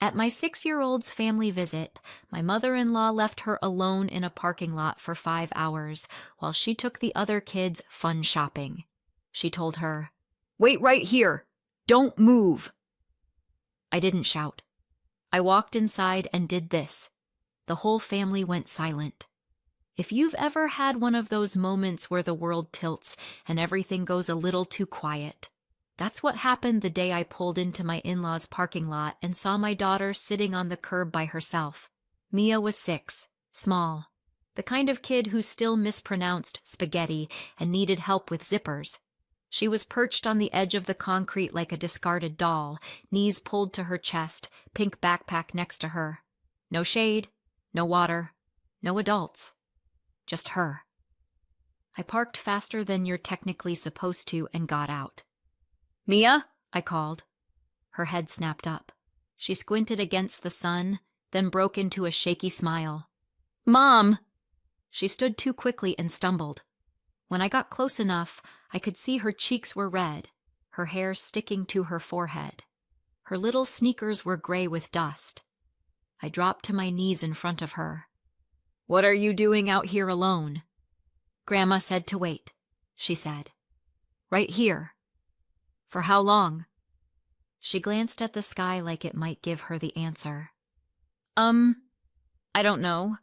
At my 6-year-old's family visit, my mother-in-law left her alone in a parking lot for 5 hours while she took the other kids fun shopping. She told her, "Wait right here. Don't move." I didn't shout. I walked inside and did this. The whole family went silent. If you've ever had one of those moments where the world tilts and everything goes a little too quiet, that's what happened the day I pulled into my in-laws' parking lot and saw my daughter sitting on the curb by herself. Mia was 6, small, the kind of kid who still mispronounced spaghetti and needed help with zippers. She was perched on the edge of the concrete like a discarded doll, knees pulled to her chest, pink backpack next to her. No shade, no water, no adults. Just her. I parked faster than you're technically supposed to and got out. "Mia?" I called. Her head snapped up. She squinted against the sun, then broke into a shaky smile. "Mom!" She stood too quickly and stumbled. When I got close enough, I could see her cheeks were red, her hair sticking to her forehead. Her little sneakers were gray with dust. I dropped to my knees in front of her. "What are you doing out here alone?" "Grandma said to wait," she said. "Right here." "For how long?" She glanced at the sky like it might give her the answer. I don't know.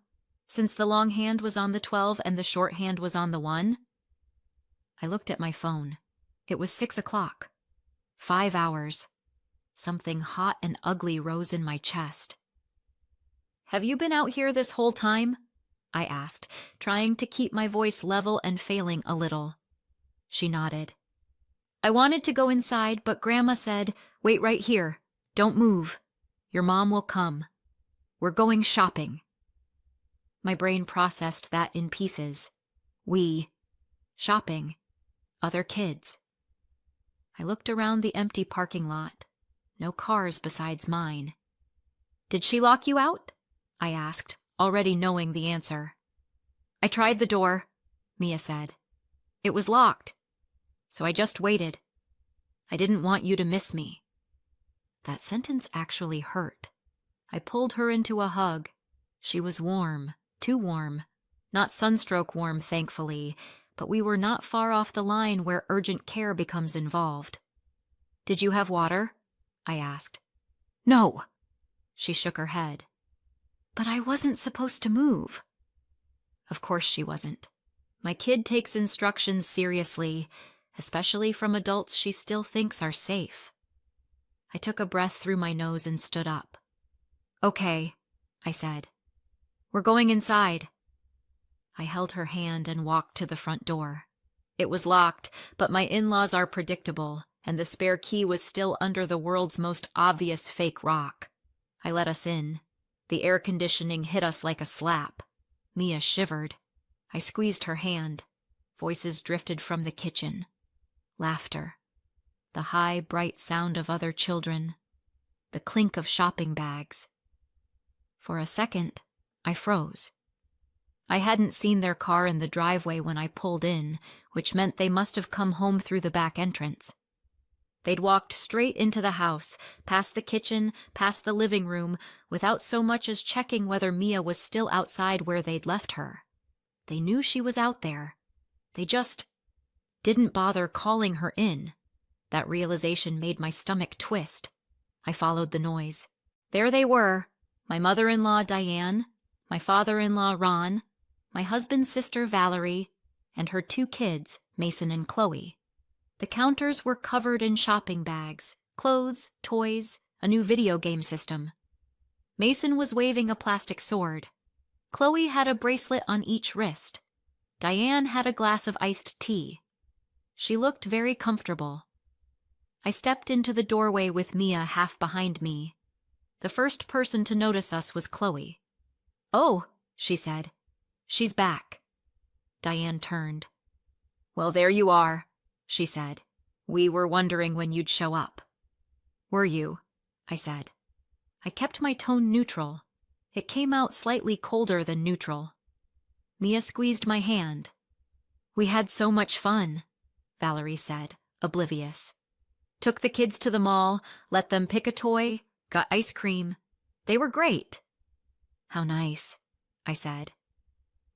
Since the long hand was on the 12 and the short hand was on the 1. I looked at my phone. It was 6 o'clock. 5 hours. Something hot and ugly rose in my chest. "Have you been out here this whole time?" I asked, trying to keep my voice level and failing a little. She nodded. "I wanted to go inside, but Grandma said, 'Wait right here. Don't move. Your mom will come. We're going shopping.'" My brain processed that in pieces. Shopping. Other kids. I looked around the empty parking lot. No cars besides mine. "Did she lock you out?" I asked, already knowing the answer. "I tried the door," Mia said. "It was locked. So I just waited. I didn't want you to miss me." That sentence actually hurt. I pulled her into a hug. She was warm, too warm. Not sunstroke warm, thankfully, but we were not far off the line where urgent care becomes involved. "Did you have water?" I asked. "No." She shook her head. "But I wasn't supposed to move." Of course she wasn't. My kid takes instructions seriously, especially from adults she still thinks are safe. I took a breath through my nose and stood up. "Okay," I said. "We're going inside." I held her hand and walked to the front door. It was locked, but my in-laws are predictable, and the spare key was still under the world's most obvious fake rock. I let us in. The air conditioning hit us like a slap. Mia shivered. I squeezed her hand. Voices drifted from the kitchen. Laughter. The high, bright sound of other children. The clink of shopping bags. For a second, I froze. I hadn't seen their car in the driveway when I pulled in, which meant they must have come home through the back entrance. They'd walked straight into the house, past the kitchen, past the living room, without so much as checking whether Mia was still outside where they'd left her. They knew she was out there. They just didn't bother calling her in. That realization made my stomach twist. I followed the noise. There they were, my mother-in-law Diane, my father-in-law Ron, my husband's sister Valerie, and her 2 kids, Mason and Chloe. The counters were covered in shopping bags, clothes, toys, a new video game system. Mason was waving a plastic sword. Chloe had a bracelet on each wrist. Diane had a glass of iced tea. She looked very comfortable. I stepped into the doorway with Mia half behind me. The first person to notice us was Chloe. "Oh," she said. "She's back." Diane turned. "Well, there you are," she said. "We were wondering when you'd show up." "Were you?" I said. I kept my tone neutral. It came out slightly colder than neutral. Mia squeezed my hand. "We had so much fun," Valerie said, oblivious. "Took the kids to the mall, let them pick a toy, got ice cream, They were great. How nice, I said.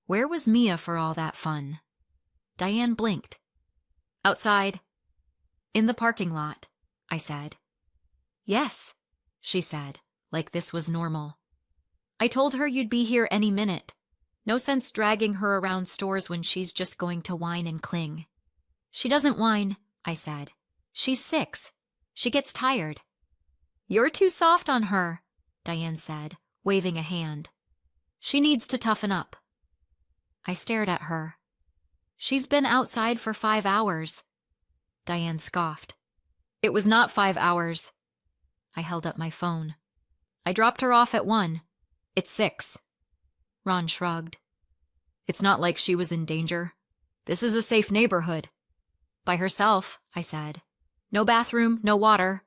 Where was Mia for all that fun? Diane blinked. Outside. In the parking lot, I said. Yes, she said, like this was normal. I told her you'd be here any minute. No sense dragging her around stores when she's just going to whine and cling. She doesn't whine, I said. She's 6. She gets tired. You're too soft on her, Diane said, waving a hand. She needs to toughen up. I stared at her. She's been outside for 5 hours. Diane scoffed. It was not 5 hours. I held up my phone. I dropped her off at 1. It's 6. Ron shrugged. It's not like she was in danger. This is a safe neighborhood. By herself, I said. No bathroom, no water.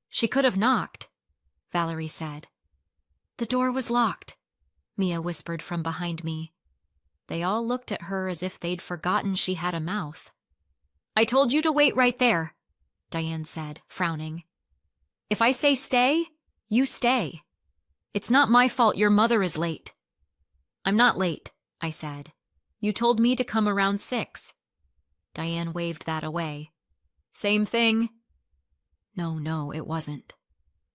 She could have knocked, Valerie said. The door was locked, Mia whispered from behind me. They all looked at her as if they'd forgotten she had a mouth. I told you to wait right there, Diane said, frowning. If I say stay, you stay. It's not my fault your mother is late. I'm not late, I said. You told me to come around 6. Diane waved that away. Same thing. No, it wasn't.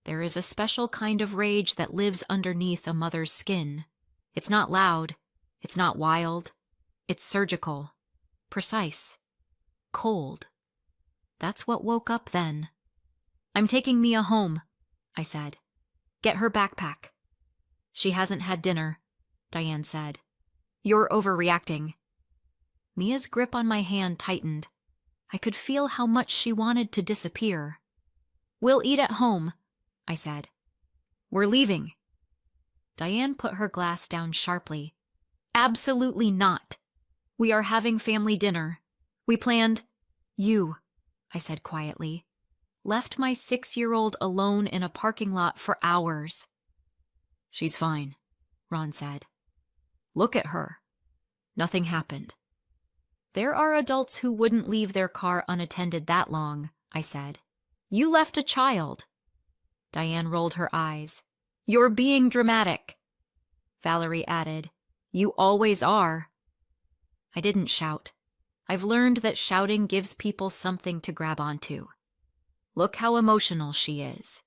There is a special kind of rage that lives underneath a mother's skin. It's not loud. It's not wild. It's surgical. Precise. Cold. That's what woke up then. I'm taking Mia home, I said. Get her backpack. She hasn't had dinner, Diane said. You're overreacting. Mia's grip on my hand tightened. I could feel how much she wanted to disappear. We'll eat at home, I said. We're leaving. Diane put her glass down sharply. Absolutely not. We are having family dinner. We planned... You, I said quietly, left my 6-year-old alone in a parking lot for hours. She's fine, Ron said. Look at her. Nothing happened. There are adults who wouldn't leave their car unattended that long, I said. You left a child. Diane rolled her eyes. You're being dramatic. Valerie added, You always are. I didn't shout. I've learned that shouting gives people something to grab onto. Look how emotional she is.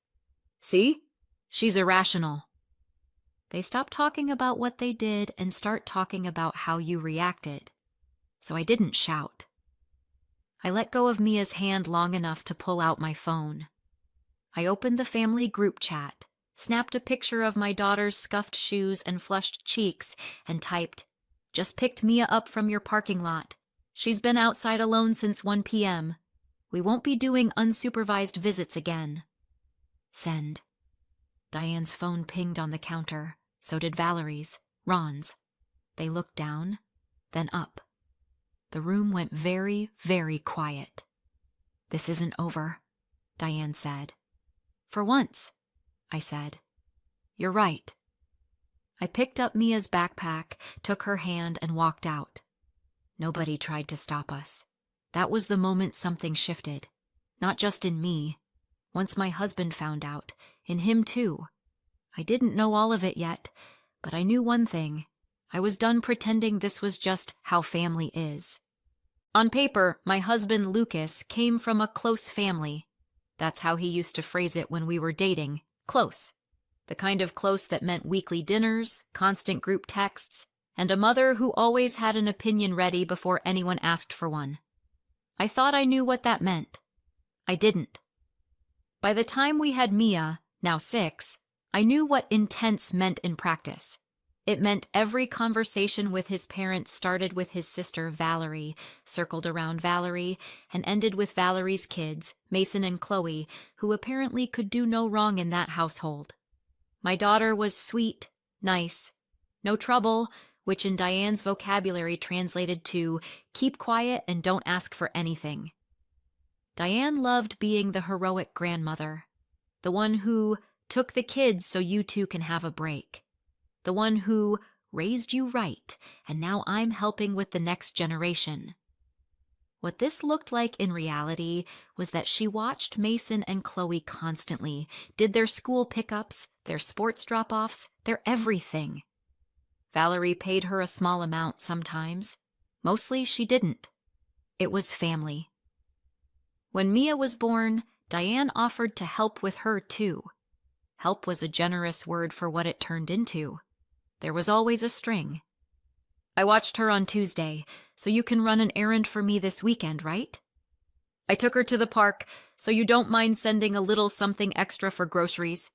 See? She's irrational. They stop talking about what they did and start talking about how you reacted. So I didn't shout. I let go of Mia's hand long enough to pull out my phone. I opened the family group chat, snapped a picture of my daughter's scuffed shoes and flushed cheeks, and typed, Just picked Mia up from your parking lot. She's been outside alone since 1 p.m. We won't be doing unsupervised visits again. Send. Diane's phone pinged on the counter. So did Valerie's, Ron's. They looked down, then up. The room went very, very quiet. This isn't over, Diane said. For once, I said. You're right. I picked up Mia's backpack, took her hand, and walked out. Nobody tried to stop us. That was the moment something shifted. Not just in me. Once my husband found out, in him too. I didn't know all of it yet, but I knew one thing. I was done pretending this was just how family is. On paper, my husband Lucas came from a close family. That's how he used to phrase it when we were dating. Close. The kind of close that meant weekly dinners, constant group texts, and a mother who always had an opinion ready before anyone asked for one. I thought I knew what that meant. I didn't. By the time we had Mia, now 6, I knew what intense meant in practice. It meant every conversation with his parents started with his sister Valerie, circled around Valerie, and ended with Valerie's kids, Mason and Chloe, who apparently could do no wrong in that household. My daughter was sweet, nice, no trouble, which in Diane's vocabulary translated to keep quiet and don't ask for anything. Diane loved being the heroic grandmother, the one who took the kids so you two can have a break, the one who raised you right, and now I'm helping with the next generation. What this looked like in reality was that she watched Mason and Chloe constantly, did their school pickups, their sports drop-offs, their everything. Valerie paid her a small amount sometimes. Mostly she didn't. It was family. When Mia was born, Diane offered to help with her too. Help was a generous word for what it turned into. There was always a string. I watched her on Tuesday, so you can run an errand for me this weekend, right? I took her to the park, so you don't mind sending a little something extra for groceries?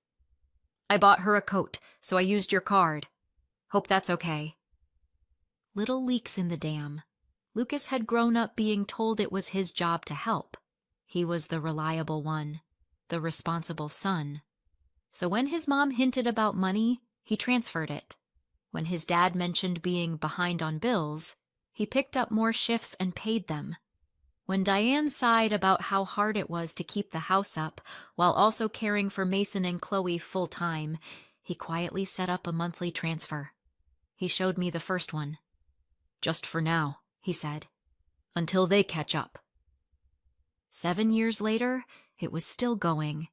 I bought her a coat, so I used your card. Hope that's okay. Little leaks in the dam. Lucas had grown up being told it was his job to help. He was the reliable one, the responsible son. So when his mom hinted about money, he transferred it. When his dad mentioned being behind on bills, he picked up more shifts and paid them. When Diane sighed about how hard it was to keep the house up while also caring for Mason and Chloe full-time, he quietly set up a monthly transfer. He showed me the first one. "Just for now," he said, "until they catch up." 7 years later, it was still going.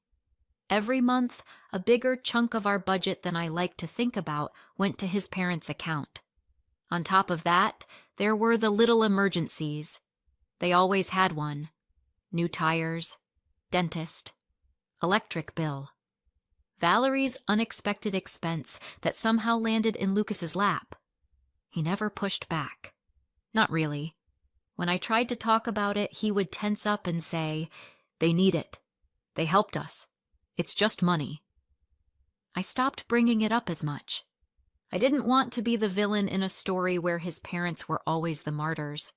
Every month, a bigger chunk of our budget than I like to think about went to his parents' account. On top of that, there were the little emergencies. They always had one. New tires, dentist, electric bill. Valerie's unexpected expense that somehow landed in Lucas's lap. He never pushed back. Not really. When I tried to talk about it, he would tense up and say, "They need it. They helped us. It's just money." I stopped bringing it up as much. I didn't want to be the villain in a story where his parents were always the martyrs.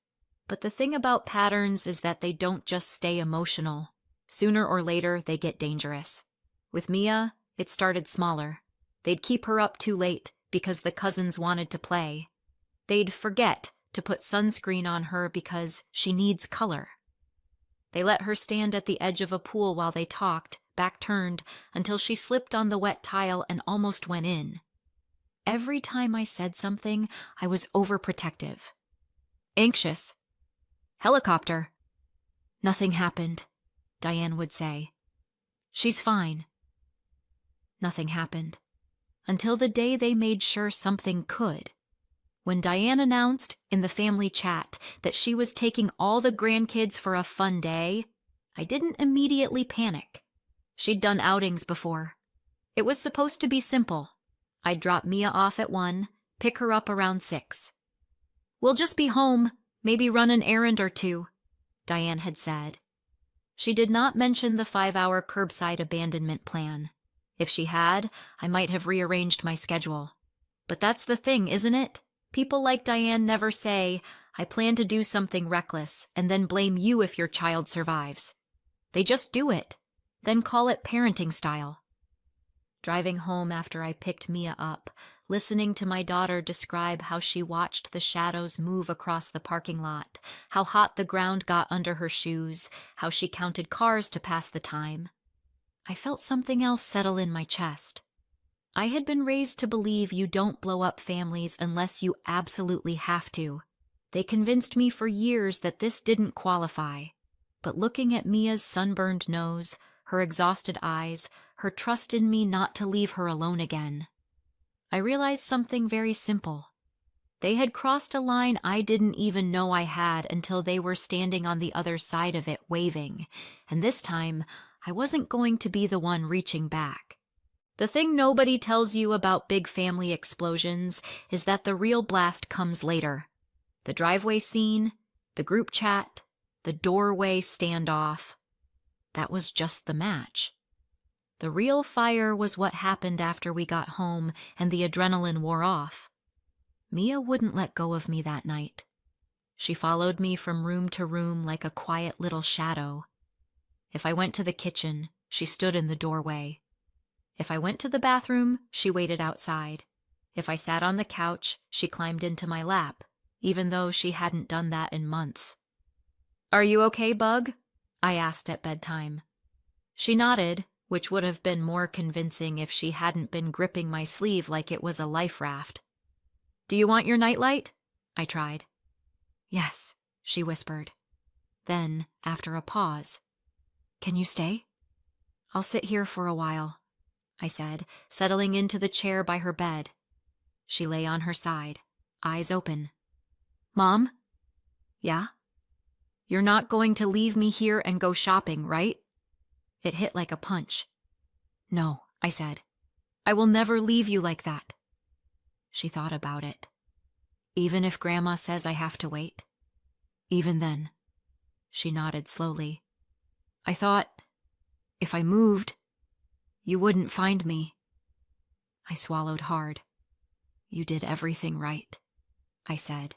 But the thing about patterns is that they don't just stay emotional. Sooner or later, they get dangerous. With Mia, it started smaller. They'd keep her up too late because the cousins wanted to play. They'd forget to put sunscreen on her because she needs color. They let her stand at the edge of a pool while they talked, back turned, until she slipped on the wet tile and almost went in. Every time I said something, I was overprotective. Anxious. Helicopter. "Nothing happened," Diane would say. "She's fine." Nothing happened. Until the day they made sure something could. When Diane announced in the family chat that she was taking all the grandkids for a fun day, I didn't immediately panic. She'd done outings before. It was supposed to be simple. I'd drop Mia off at 1, pick her up around 6. "We'll just be home, maybe run an errand or 2, Diane had said. She did not mention the 5-hour curbside abandonment plan. If she had, I might have rearranged my schedule. But that's the thing, isn't it? People like Diane never say, "I plan to do something reckless," and then blame you if your child survives. They just do it, then call it parenting style. Driving home after I picked Mia up, listening to my daughter describe how she watched the shadows move across the parking lot, how hot the ground got under her shoes, how she counted cars to pass the time, I felt something else settle in my chest. I had been raised to believe you don't blow up families unless you absolutely have to. They convinced me for years that this didn't qualify. But looking at Mia's sunburned nose, her exhausted eyes, her trust in me not to leave her alone again, I realized something very simple. They had crossed a line I didn't even know I had until they were standing on the other side of it waving, and this time I wasn't going to be the one reaching back. The thing nobody tells you about big family explosions is that the real blast comes later. The driveway scene, the group chat, the doorway standoff. That was just the match. The real fire was what happened after we got home and the adrenaline wore off. Mia wouldn't let go of me that night. She followed me from room to room like a quiet little shadow. If I went to the kitchen, she stood in the doorway. If I went to the bathroom, she waited outside. If I sat on the couch, she climbed into my lap, even though she hadn't done that in months. "Are you okay, Bug?" I asked at bedtime. She nodded, which would have been more convincing if she hadn't been gripping my sleeve like it was a life raft. "Do you want your nightlight?" I tried. "Yes," she whispered. Then, after a pause, "Can you stay?" "I'll sit here for a while," I said, settling into the chair by her bed. She lay on her side, eyes open. "Mom?" "Yeah?" "You're not going to leave me here and go shopping, right?" It hit like a punch. "No," I said. "I will never leave you like that." She thought about it. "Even if Grandma says I have to wait?" "Even then." She nodded slowly. "I thought, if I moved, you wouldn't find me." I swallowed hard. "You did everything right," I said.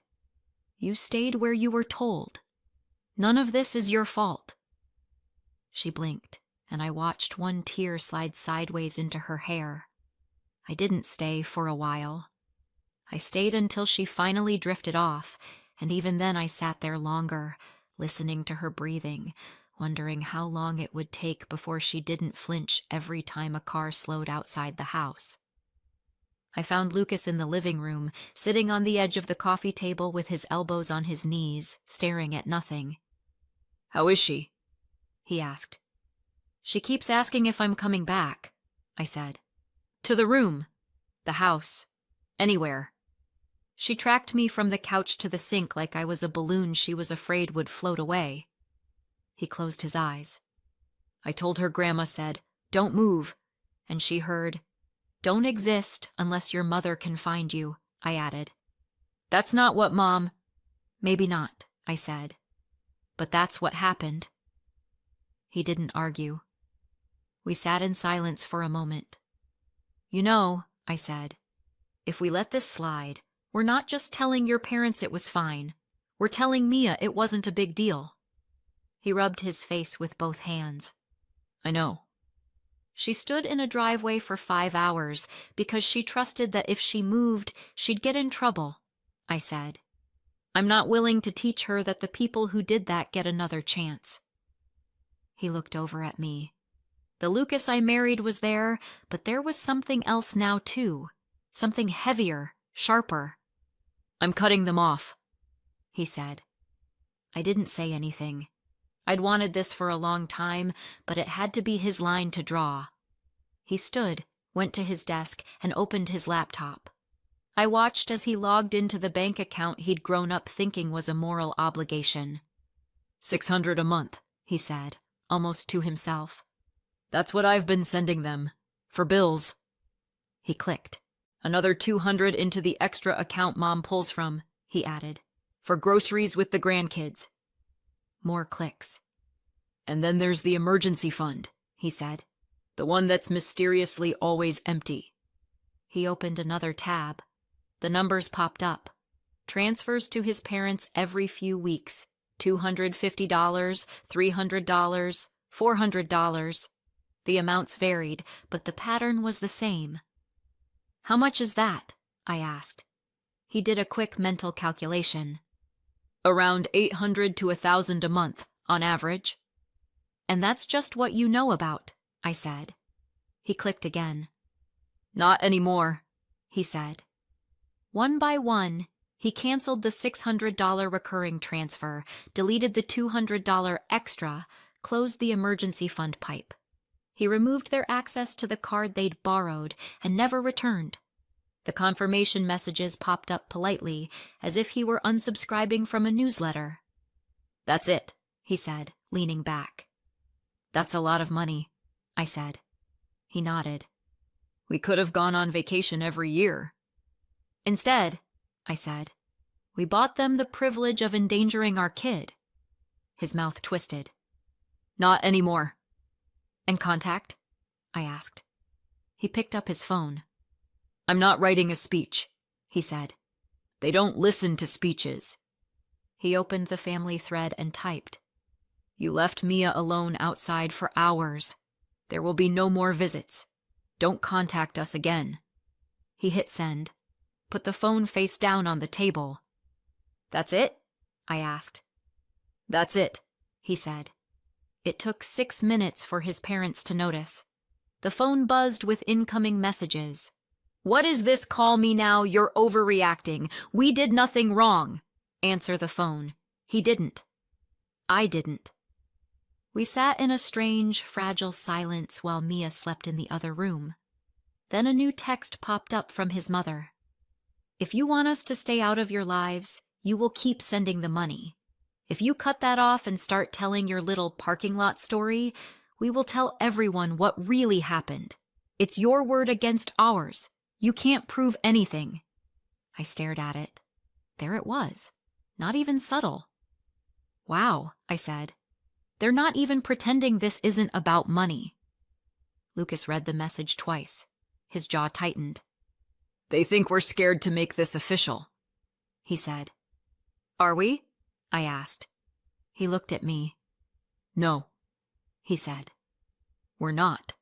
"You stayed where you were told. None of this is your fault." She blinked, and I watched one tear slide sideways into her hair. I didn't stay for a while. I stayed until she finally drifted off, and even then I sat there longer, listening to her breathing, wondering how long it would take before she didn't flinch every time a car slowed outside the house. I found Lucas in the living room, sitting on the edge of the coffee table with his elbows on his knees, staring at nothing. "How is she?" he asked. "She keeps asking if I'm coming back," I said. "To the room, the house, anywhere." She tracked me from the couch to the sink like I was a balloon she was afraid would float away. He closed his eyes. "I told her Grandma said, 'Don't move,' and she heard, 'Don't exist unless your mother can find you,'" I added. "That's not what Mom—" "Maybe not," I said. "But that's what happened." He didn't argue. We sat in silence for a moment. "You know," I said, "if we let this slide, we're not just telling your parents it was fine. We're telling Mia it wasn't a big deal." He rubbed his face with both hands. "I know." "She stood in a driveway for 5 hours because she trusted that if she moved, she'd get in trouble," I said. "I'm not willing to teach her that the people who did that get another chance." He looked over at me. The Lucas I married was there, but there was something else now too. Something heavier, sharper. "I'm cutting them off," he said. I didn't say anything. I'd wanted this for a long time, but it had to be his line to draw. He stood, went to his desk, and opened his laptop. I watched as he logged into the bank account he'd grown up thinking was a moral obligation. $600 a month, he said, almost to himself. "That's what I've been sending them. For bills." He clicked. "Another $200 into the extra account Mom pulls from," he added. "For groceries with the grandkids." More clicks. "And then there's the emergency fund," he said. "The one that's mysteriously always empty." He opened another tab. The numbers popped up. Transfers to his parents every few weeks. $250, $300, $400. The amounts varied, but the pattern was the same. "How much is that?" I asked. He did a quick mental calculation. "Around $800 to $1,000 a month, on average." "And that's just what you know about," I said. He clicked again. "Not anymore," he said. One by one, he canceled the $600 recurring transfer, deleted the $200 extra, closed the emergency fund pipe. He removed their access to the card they'd borrowed and never returned. The confirmation messages popped up politely, as if he were unsubscribing from a newsletter. "That's it," he said, leaning back. "That's a lot of money," I said. He nodded. "We could have gone on vacation every year." "Instead," I said, "we bought them the privilege of endangering our kid." His mouth twisted. "Not anymore." "And contact?" I asked. He picked up his phone. "I'm not writing a speech," he said. "They don't listen to speeches." He opened the family thread and typed. "You left Mia alone outside for hours. There will be no more visits. Don't contact us again." He hit send, put the phone face down on the table. "That's it?" I asked. "That's it," he said. It took 6 minutes for his parents to notice. The phone buzzed with incoming messages. "What is this call me now? You're overreacting. We did nothing wrong." Answer the phone. He didn't. I didn't. We sat in a strange, fragile silence while Mia slept in the other room. Then a new text popped up from his mother. If you want us to stay out of your lives, you will keep sending the money. If you cut that off and start telling your little parking lot story, we will tell everyone what really happened. It's your word against ours. You can't prove anything. I stared at it. There it was. Not even subtle. Wow, I said. They're not even pretending this isn't about money. Lucas read the message twice. His jaw tightened. They think we're scared to make this official, he said. Are we? I asked. He looked at me. No, he said. We're not.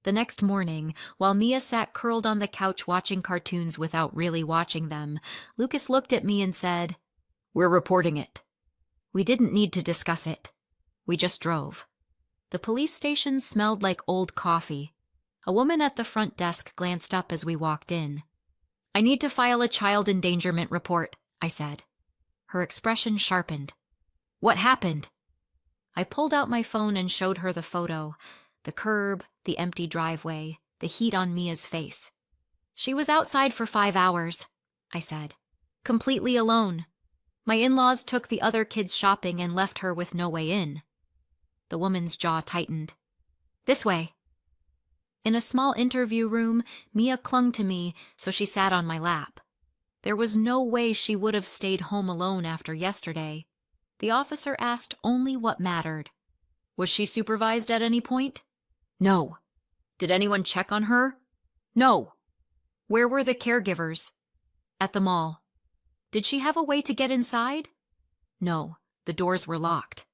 The next morning, while Mia sat curled on the couch watching cartoons without really watching them, Lucas looked at me and said, We're reporting it. We didn't need to discuss it. We just drove. The police station smelled like old coffee. A woman at the front desk glanced up as we walked in. I need to file a child endangerment report, I said. Her expression sharpened. What happened? I pulled out my phone and showed her the photo. The curb, the empty driveway, the heat on Mia's face. She was outside for 5 hours, I said. Completely alone. My in-laws took the other kids shopping and left her with no way in. The woman's jaw tightened. This way. In a small interview room, Mia clung to me, so she sat on my lap. There was no way she would have stayed home alone after yesterday. The officer asked only what mattered. Was she supervised at any point? No. Did anyone check on her? No. Where were the caregivers? At the mall. Did she have a way to get inside? No, the doors were locked.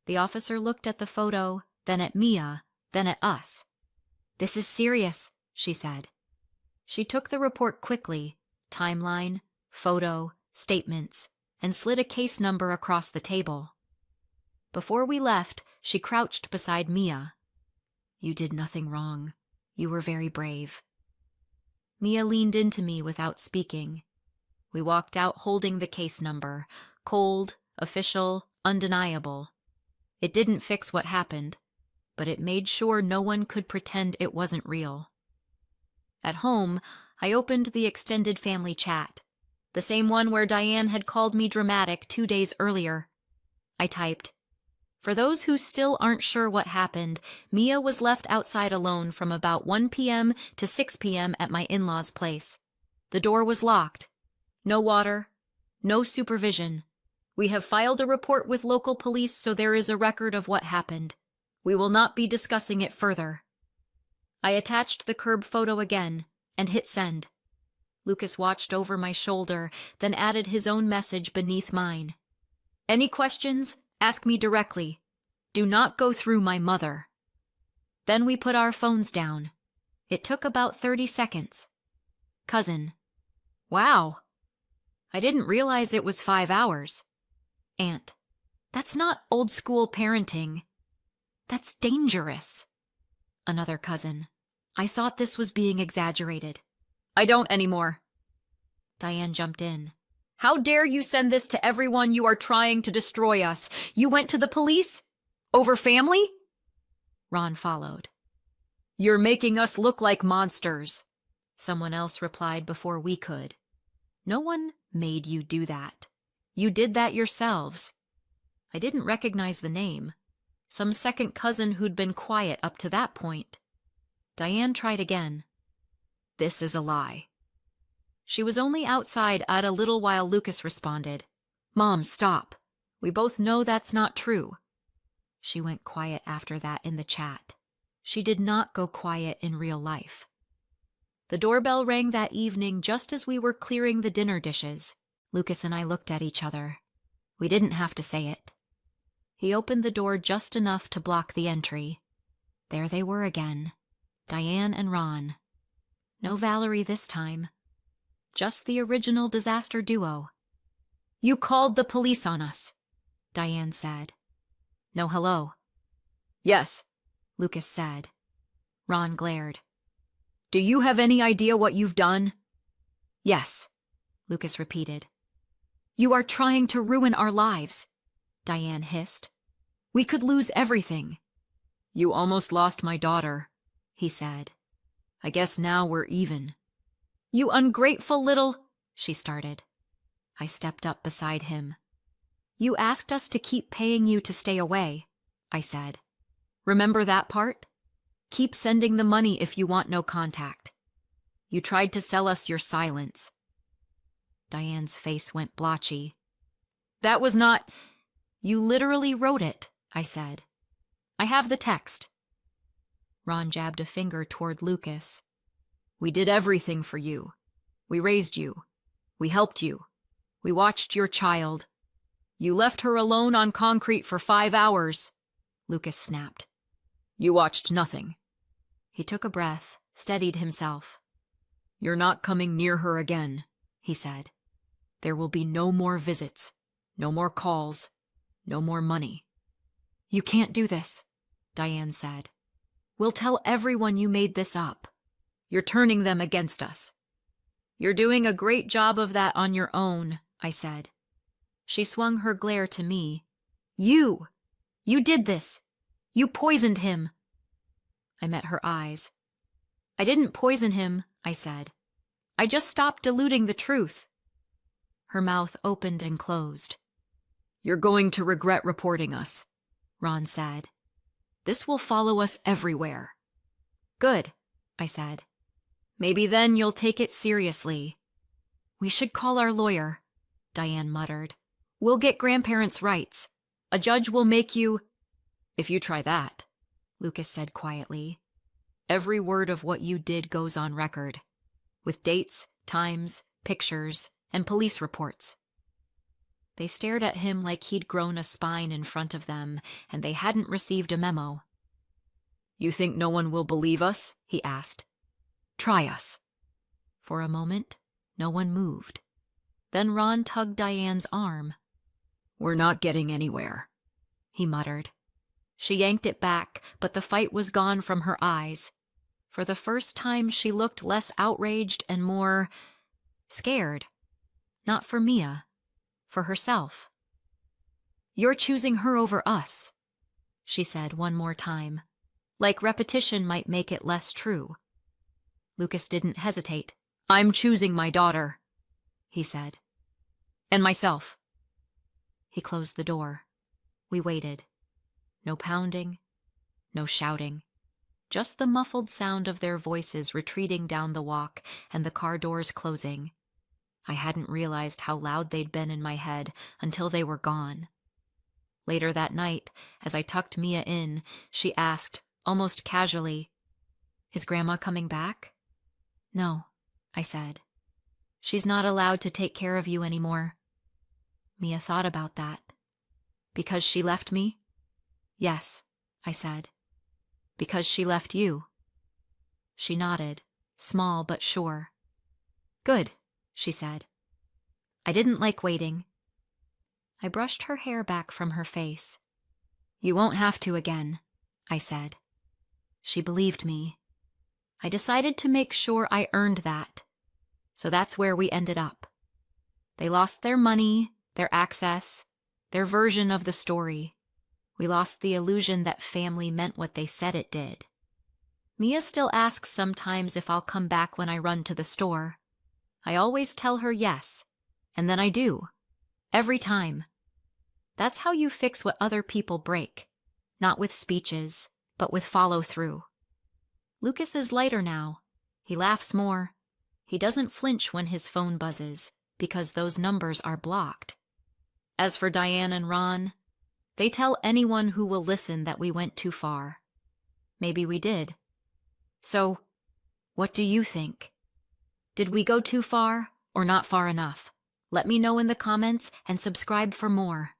The officer looked at the photo, then at Mia, then at us. This is serious, she said. She took the report quickly, timeline, photo, statements, and slid a case number across the table. Before we left, she crouched beside Mia. You did nothing wrong. You were very brave. Mia leaned into me without speaking. We walked out holding the case number, cold, official, undeniable. It didn't fix what happened, but it made sure no one could pretend it wasn't real. At home, I opened the extended family chat, the same one where Diane had called me dramatic 2 days earlier. I typed, For those who still aren't sure what happened, Mia was left outside alone from about 1 p.m. to 6 p.m. at my in-laws' place. The door was locked. No water. No supervision. We have filed a report with local police, so there is a record of what happened. We will not be discussing it further. I attached the curb photo again and hit send. Lucas watched over my shoulder, then added his own message beneath mine. Any questions? Ask me directly. Do not go through my mother. Then we put our phones down. It took about 30 seconds. Cousin. Wow. I didn't realize it was 5 hours. Aunt. That's not old school parenting. That's dangerous. Another cousin. I thought this was being exaggerated. I don't anymore. Diane jumped in. How dare you send this to everyone? You are trying to destroy us. You went to the police? Over family? Ron followed. You're making us look like monsters. Someone else replied before we could. No one made you do that. You did that yourselves. I didn't recognize the name. Some second cousin who'd been quiet up to that point. Diane tried again. This is a lie. She was only outside a little while Lucas responded. Mom, stop. We both know that's not true. She went quiet after that in the chat. She did not go quiet in real life. The doorbell rang that evening just as we were clearing the dinner dishes. Lucas and I looked at each other. We didn't have to say it. He opened the door just enough to block the entry. There they were again. Diane and Ron. No Valerie this time. Just the original disaster duo. You called the police on us, Diane said. No hello. Yes, Lucas said. Ron glared. Do you have any idea what you've done? Yes, Lucas repeated. You are trying to ruin our lives. Diane hissed. "We could lose everything." "You almost lost my daughter," he said. "I guess now we're even." "You ungrateful little—" she started. I stepped up beside him. "You asked us to keep paying you to stay away," I said. "Remember that part? Keep sending the money if you want no contact. You tried to sell us your silence." Diane's face went blotchy. "That was not—" "You literally wrote it," I said. "I have the text." Ron jabbed a finger toward Lucas. "We did everything for you. We raised you. We helped you. We watched your child. You left her alone on concrete for 5 hours," Lucas snapped. "You watched nothing." He took a breath, steadied himself. "You're not coming near her again," he said. "There will be no more visits, no more calls, no more money." "You can't do this," Diane said. "We'll tell everyone you made this up. You're turning them against us." "You're doing a great job of that on your own," I said. She swung her glare to me. You did this! You poisoned him!" I met her eyes. "I didn't poison him," I said. "I just stopped diluting the truth." Her mouth opened and closed. "You're going to regret reporting us," Ron said. "This will follow us everywhere." "Good," I said. "Maybe then you'll take it seriously." "We should call our lawyer," Diane muttered. "We'll get grandparents' rights. A judge will make you—" "If you try that," Lucas said quietly, "every word of what you did goes on record, with dates, times, pictures, and police reports." They stared at him like he'd grown a spine in front of them, and they hadn't received a memo. "You think no one will believe us?" he asked. "Try us." For a moment, no one moved. Then Ron tugged Diane's arm. "We're not getting anywhere," he muttered. She yanked it back, but the fight was gone from her eyes. For the first time, she looked less outraged and more scared. Not for Mia, for herself. "You're choosing her over us," she said one more time, like repetition might make it less true. Lucas didn't hesitate. "I'm choosing my daughter," he said. "And myself." He closed the door. We waited. No pounding, no shouting. Just the muffled sound of their voices retreating down the walk and the car doors closing. I hadn't realized how loud they'd been in my head until they were gone. Later that night, as I tucked Mia in, she asked, almost casually, "Is Grandma coming back?" "No," I said. "She's not allowed to take care of you anymore." Mia thought about that. "Because she left me?" "Yes," I said. "Because she left you?" She nodded, small but sure. "Good," she said. I didn't like waiting. I brushed her hair back from her face. "You won't have to again," I said. She believed me. I decided to make sure I earned that. So that's where we ended up. They lost their money, their access, their version of the story. We lost the illusion that family meant what they said it did. Mia still asks sometimes if I'll come back when I run to the store. I always tell her yes, and then I do. Every time. That's how you fix what other people break. Not with speeches, but with follow-through. Lucas is lighter now. He laughs more. He doesn't flinch when his phone buzzes, because those numbers are blocked. As for Diane and Ron, they tell anyone who will listen that we went too far. Maybe we did. So, what do you think? Did we go too far or not far enough? Let me know in the comments and subscribe for more.